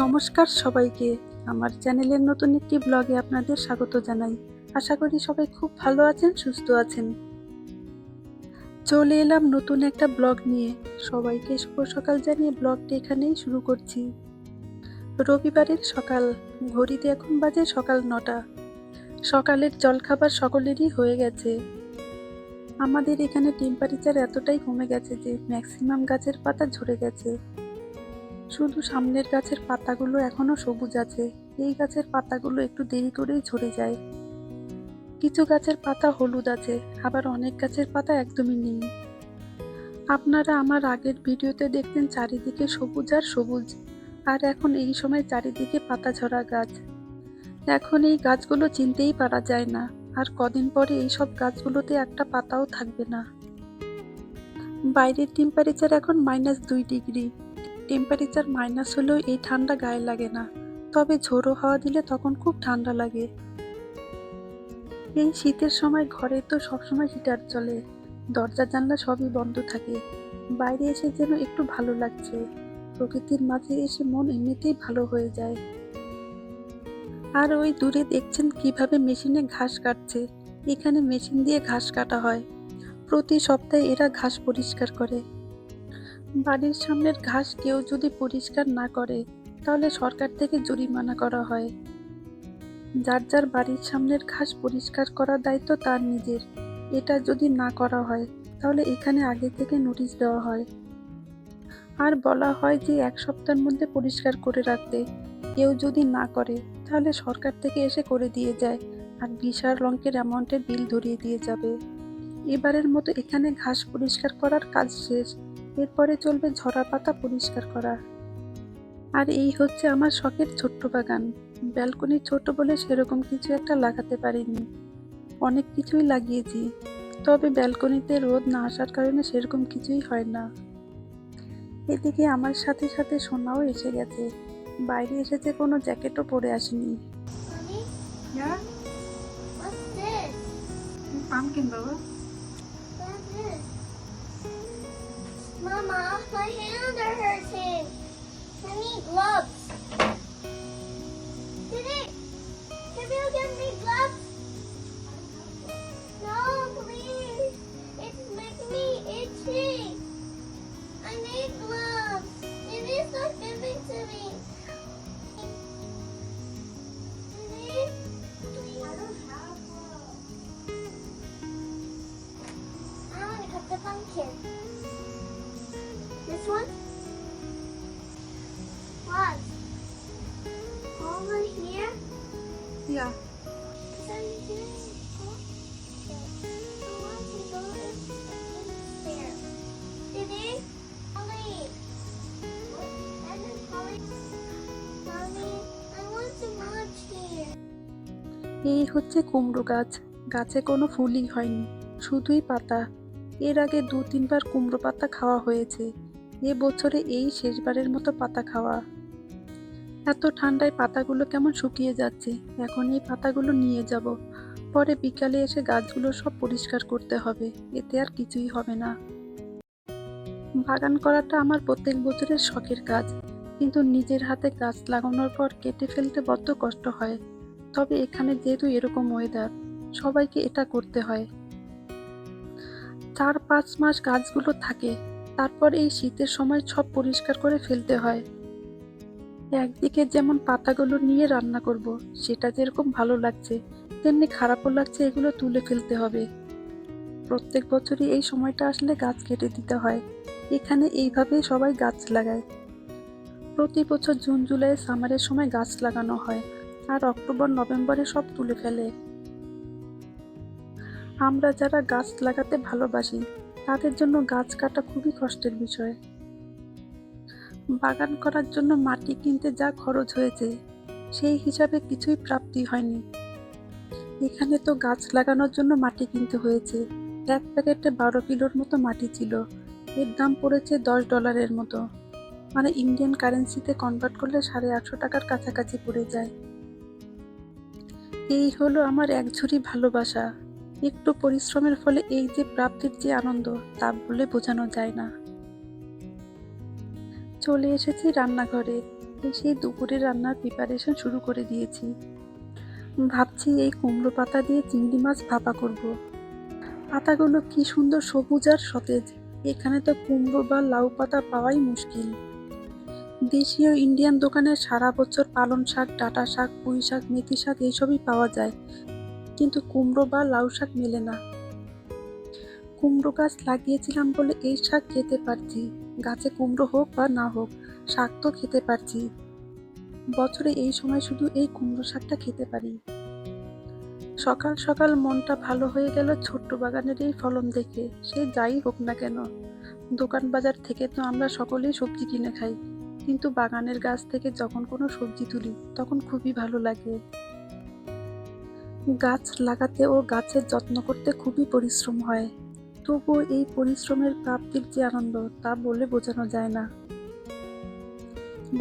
নমস্কার সবাইকে। আমার চ্যানেলের নতুন একটি ব্লগে আপনাদের স্বাগত জানাই। আশা করি সবাই খুব ভালো আছেন, সুস্থ আছেন। চলে এলাম নতুন একটা ব্লগ নিয়ে। সবাইকে শুভ সকাল জানিয়ে ব্লগটি এখানেই শুরু করছি। রবিবারের সকাল, ঘড়িতে এখন বাজে সকাল 9টা। সকালের জলখাবার সকলেরই হয়ে গেছে। আমাদের এখানে টেম্পারেচার এতটাই কমে গেছে যে ম্যাক্সিমাম গাছের পাতা ঝরে গেছে। শুধু সামনের গাছের পাতাগুলো এখনো সবুজ আছে। এই গাছের পাতাগুলো একটু দেরি করেই ঝরে যায়। কিছু গাছের পাতা হলুদ আছে, আবার অনেক গাছের পাতা একদমই নেই। আপনারা আমার আগের ভিডিওতে দেখতেন চারিদিকে সবুজ আর সবুজ, আর এখন এই সময় চারিদিকে পাতা ঝরা গাছ। এখন এই গাছগুলো চিনতেই পারা যায় না, আর কদিন পরে এই সব গাছগুলোতে একটা পাতাও থাকবে না। বাইরের টেম্পারেচার এখন -2 ডিগ্রি। টেম্পারেচার মাইনাস হলেও এই ঠান্ডা গায়ে লাগে না, তবে ঝোড়ো হাওয়া দিলে তখন খুব ঠান্ডা লাগে। এই শীতের সময় ঘরে তো সবসময় হিটার চলে, দরজা জানলা সবই বন্ধ থাকে। বাইরে এসে যেন একটু ভালো লাগছে। প্রকৃতির মাঝে এসে মন এমনিতেই ভালো হয়ে যায়। আর ওই দূরে দেখছেন কিভাবে মেশিনে ঘাস কাটছে। এখানে মেশিন দিয়ে ঘাস কাটা হয়। প্রতি সপ্তাহে এরা ঘাস পরিষ্কার করে। বাড়ির সামনের ঘাস কেউ যদি পরিষ্কার না করে, তাহলে সরকার থেকে জরিমানা করা হয়। যার যার বাড়ির সামনের ঘাস পরিষ্কার করার দায়িত্ব তার নিজের। এটা যদি না করা হয়, তাহলে এখানে আগে থেকে নোটিশ দেওয়া হয়। আর বলা হয় যে 1 সপ্তাহের মধ্যে পরিষ্কার করে রাখতে। কেউ যদি না করে, তাহলে সরকার থেকে এসে করে দিয়ে যায়, আর বিশাল অঙ্কের অ্যামাউন্টের বিল ধরিয়ে দিয়ে যাবে। এবারের মতো এখানে ঘাস পরিষ্কার করার কাজ শেষ। এরপরে চলবে ঝরা পাতা পরিষ্কার করা। আর এই হচ্ছে আমার শখের ছোট্ট বাগান। ব্যালকনি ছোট বলে সেরকম কিছু একটা লাগাতে পারিনি। অনেক কিছুই লাগিয়েছি, তবে ব্যালকনিতে রোদ না আসার কারণে সেরকম কিছুই হয় না। এদিকে আমার সাথে সাথে সোনাও এসে গেছে। বাইরে এসেছে, কোনো জ্যাকেটও পরে আসেনি। Mommy, Yeah, what's this? pumpkin, Baba. What's this? Mama, my hands are hurting. I need gloves. Did can you give me gloves? No, please. It's making me itchy. I need gloves. Please stop giving to me. Please? I don't have gloves. I want to cut the pumpkin. This one? What? Over here? Yeah. So you didn't go I want to go in there. Did it? Mommy. That is Mommy. Mommy, I want to watch here. এই হচ্ছে কুমড়ো গাছ। গাছে কোনো ফুলই হয়নি, শুধুই পাতা। এর আগে 2-3 বার কুমড়ো পাতা খাওয়া হয়েছে। এ বছরে এই শেষবারের মতো পাতা খাওয়া। এত ঠান্ডায় পাতাগুলো কেমন শুকিয়ে যাচ্ছে। এখন এই পাতাগুলো নিয়ে যাব, পরে বিকালে এসে গাছগুলো সব পরিষ্কার করতে হবে। এতে আর কিছুই হবে না। বাগান করাটা আমার প্রত্যেক বছরের শখের কাজ, কিন্তু নিজের হাতে গাছ লাগানোর পর কেটে ফেলতে বড্ড কষ্ট হয়। তবে এখানে যেহেতু এরকম ওয়েদার, সবাইকে এটা করতে হয়। 4-5 মাস গাছগুলো থাকে, তারপর এই শীতের সময় সব পরিষ্কার করে ফেলতে হয়। একদিকে যেমন পাতাগুলো নিয়ে রান্না করব, সেটা যেরকম ভালো লাগছে, তেমনি খারাপও লাগছে এগুলো তুলে ফেলতে হবে। প্রত্যেক বছরই এই সময়টা আসলে গাছ কেটে দিতে হয়। এখানে এইভাবেই সবাই গাছ লাগায়। প্রতি বছর জুন-জুলাই সামারের সময় গাছ লাগানো হয়, আর অক্টোবর-নভেম্বরে সব তুলে ফেলে। আমরা যারা গাছ লাগাতে ভালোবাসি, তাদের জন্য গাছ কাটা খুবই কষ্টের বিষয়। বাগান করার জন্য মাটি কিনতে যা খরচ হয়েছে, সেই হিসাবে কিছুই প্রাপ্তি হয়নি। এখানে তো গাছ লাগানোর জন্য মাটি কিনতে হয়েছে। এক প্যাকেটে 12 কিলোর মতো মাটি ছিল। এর দাম পড়েছে $10 মতো, মানে ইন্ডিয়ান কারেন্সিতে কনভার্ট করলে 850 টাকার কাছাকাছি পড়ে যায়। এই হলো আমার এক ঝুড়ি ভালোবাসা। একটু পরিশ্রমের ফলে এই যে প্রাপ্তির যে আনন্দ, তা বলে বোঝানো যায় না। চলে এসেছি রান্নাঘরে। এসে দুপুরে রান্নার প্রিপারেশন শুরু করে দিয়েছি। ভাবছি এই কুমড়ো পাতা দিয়ে চিংড়ি মাছ ভাপা করব। পাতাগুলো কি সুন্দর সবুজ আর সতেজ। এখানে তো কুমড়ো বা লাউ পাতা পাওয়াই মুশকিল। দেশীয় ইন্ডিয়ান দোকানে সারা বছর পালং শাক, ডাঁটা শাক, পুঁই শাক, মেথি শাক এইসবই পাওয়া যায়, কিন্তু কুমড়ো বা লাউ শাক মেলে না। কুমড়ো গাছ লাগিয়েছিলাম বলে এই শাক খেতে পারছি। গাছে কুমড়ো হোক বা না হোক, শাক তো খেতে পারছি। বছরে এই সময় শুধু এই কুমড়ো শাকটা খেতে পারি। সকাল সকাল মনটা ভালো হয়ে গেল ছোট্ট বাগানের এই ফলন দেখে। সে যাই হোক না কেন, দোকান বাজার থেকে তো আমরা সকলেই সবজি কিনে খাই, কিন্তু বাগানের গাছ থেকে যখন কোনো সবজি তুলি তখন খুবই ভালো লাগে। গাছ লাগাতে ও গাছের যত্ন করতে খুবই পরিশ্রম হয়, তবুও এই পরিশ্রমের প্রাপ্তির যে আনন্দ তা বলে বোঝানো যায় না।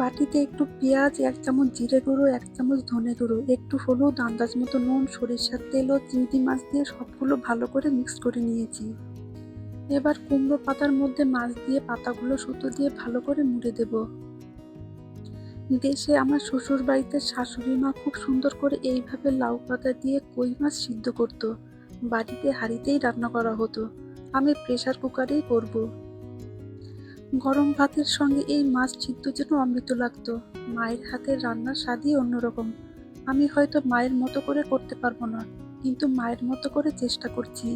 বাটিতে একটু পেঁয়াজ, 1 চামচ জিরে গুঁড়ো, 1 চামচ ধনে গুঁড়ো, একটু হলুদ, আন্দাজ মতো নুন, সরিষার তেল ও চিংড়ি মাছ দিয়ে সবগুলো ভালো করে মিক্স করে নিয়েছি। এবার কুমড়ো পাতার মধ্যে মাছ দিয়ে পাতাগুলো সুতো দিয়ে ভালো করে মুড়ে দেব। দেশে আমার শ্বশুর বাড়িতে শাশুড়ি মা খুব সুন্দর করে এইভাবে লাউ পাতা দিয়ে কই মাছ সিদ্ধ করতো। বাড়িতে হাঁড়িতেই রান্না করা হতো, আমি প্রেসার কুকারেই করব। গরম ভাতের সঙ্গে এই মাছ সিদ্ধ যেন অমৃত লাগতো। মায়ের হাতের রান্নার স্বাদই অন্যরকম। আমি হয়তো মায়ের মতো করে করতে পারবো না, কিন্তু মায়ের মতো করে চেষ্টা করছি।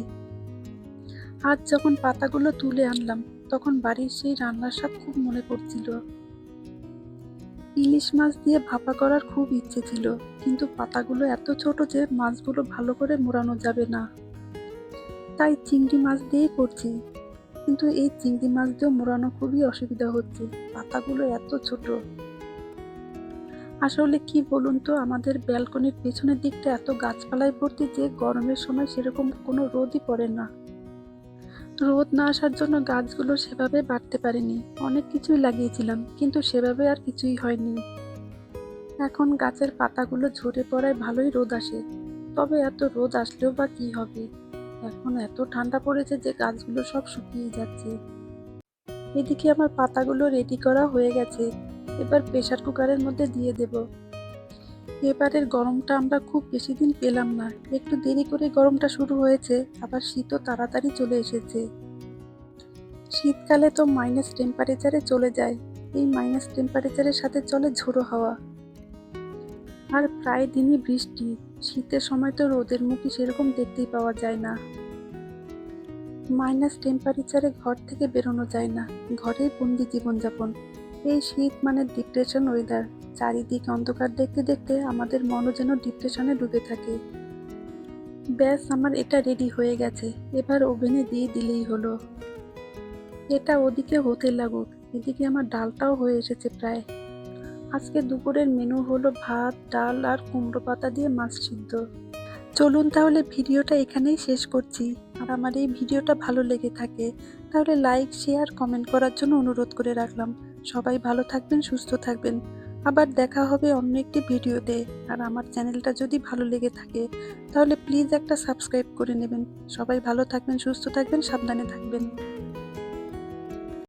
আজ যখন পাতাগুলো তুলে আনলাম, তখন বাড়ির সেই রান্নার স্বাদ খুব মনে পড়ছিল। ইলিশ মাছ দিয়ে ভাপা করার খুব ইচ্ছে ছিল, কিন্তু পাতাগুলো এত ছোট যে মাছগুলো ভালো করে মোড়ানো যাবে না। তাই চিংড়ি মাছ দিয়েই করছি, কিন্তু এই চিংড়ি মাছ দিয়ে মোড়ানো খুবই অসুবিধা হচ্ছে, পাতাগুলো এত ছোট। আসলে কি বলুন তো, আমাদের ব্যালকনির পেছনের দিকটা এত গাছপালায় ভর্তি যে গরমের সময় সেরকম কোনো রোদই পড়ে না। রোদ না আসার জন্য গাছগুলো সেভাবে বাড়তে পারেনি। অনেক কিছুই লাগিয়েছিলাম, কিন্তু সেভাবে আর কিছুই হয়নি। এখন গাছের পাতাগুলো ঝরে পড়ায় ভালোই রোদ আসে, তবে এত রোদ আসলেও বা কি হবে। এখন এত ঠান্ডা পড়েছে যে গাছগুলো সব শুকিয়ে যাচ্ছে। এদিকে আমার পাতাগুলো রেডি করা হয়ে গেছে, এবার প্রেসার কুকারের মধ্যে দিয়ে দেব। এবারের গরমটা আমরা খুব বেশি দিন পেলাম না, একটু দেরি করে গরমটা শুরু হয়েছে, আবার শীতও তাড়াতাড়ি চলে এসেছে। শীতকালে তো মাইনাস টেম্পারেচারে চলে যায়, এই মাইনাস টেম্পারেচারের সাথে চলে ঝোড়ো হাওয়া, আর প্রায় দিনই বৃষ্টি। শীতের সময় তো রোদের মুখই সেরকম দেখতেই পাওয়া যায় না। মাইনাস টেম্পারেচারে ঘর থেকে বেরোনো যায় না, ঘরেই বন্দি জীবনযাপন। এই শীত মানে ডিপ্রেশন ওয়েদার। চারিদিক অন্ধকার দেখতে দেখতে আমাদের মনও যেন ডিপ্রেশনে ডুবে থাকে। ব্যাস, আমার এটা রেডি হয়ে গেছে, এবার ওভেনে দিয়ে দিলেই হলো। এটা ওদিকে হতে লাগুক, এদিকে আমার ডালটাও হয়ে এসেছে প্রায়। আজকে দুপুরের মেনু হলো ভাত, ডাল আর কুমড়ো পাতা দিয়ে মাছ সিদ্ধ। চলুন তাহলে ভিডিওটা এখানেই শেষ করছি। আর আমার এই ভিডিওটা ভালো লেগে থাকে তাহলে লাইক, শেয়ার, কমেন্ট করার জন্য অনুরোধ করে রাখলাম। সবাই ভালো থাকবেন, সুস্থ থাকবেন। আবার দেখা হবে অন্য একটি ভিডিওতে। আর আমার চ্যানেলটা যদি ভালো লেগে থাকে তাহলে প্লিজ একটা সাবস্ক্রাইব করে নেবেন। সবাই ভালো থাকবেন, সুস্থ থাকবেন, সাবধানে থাকবেন।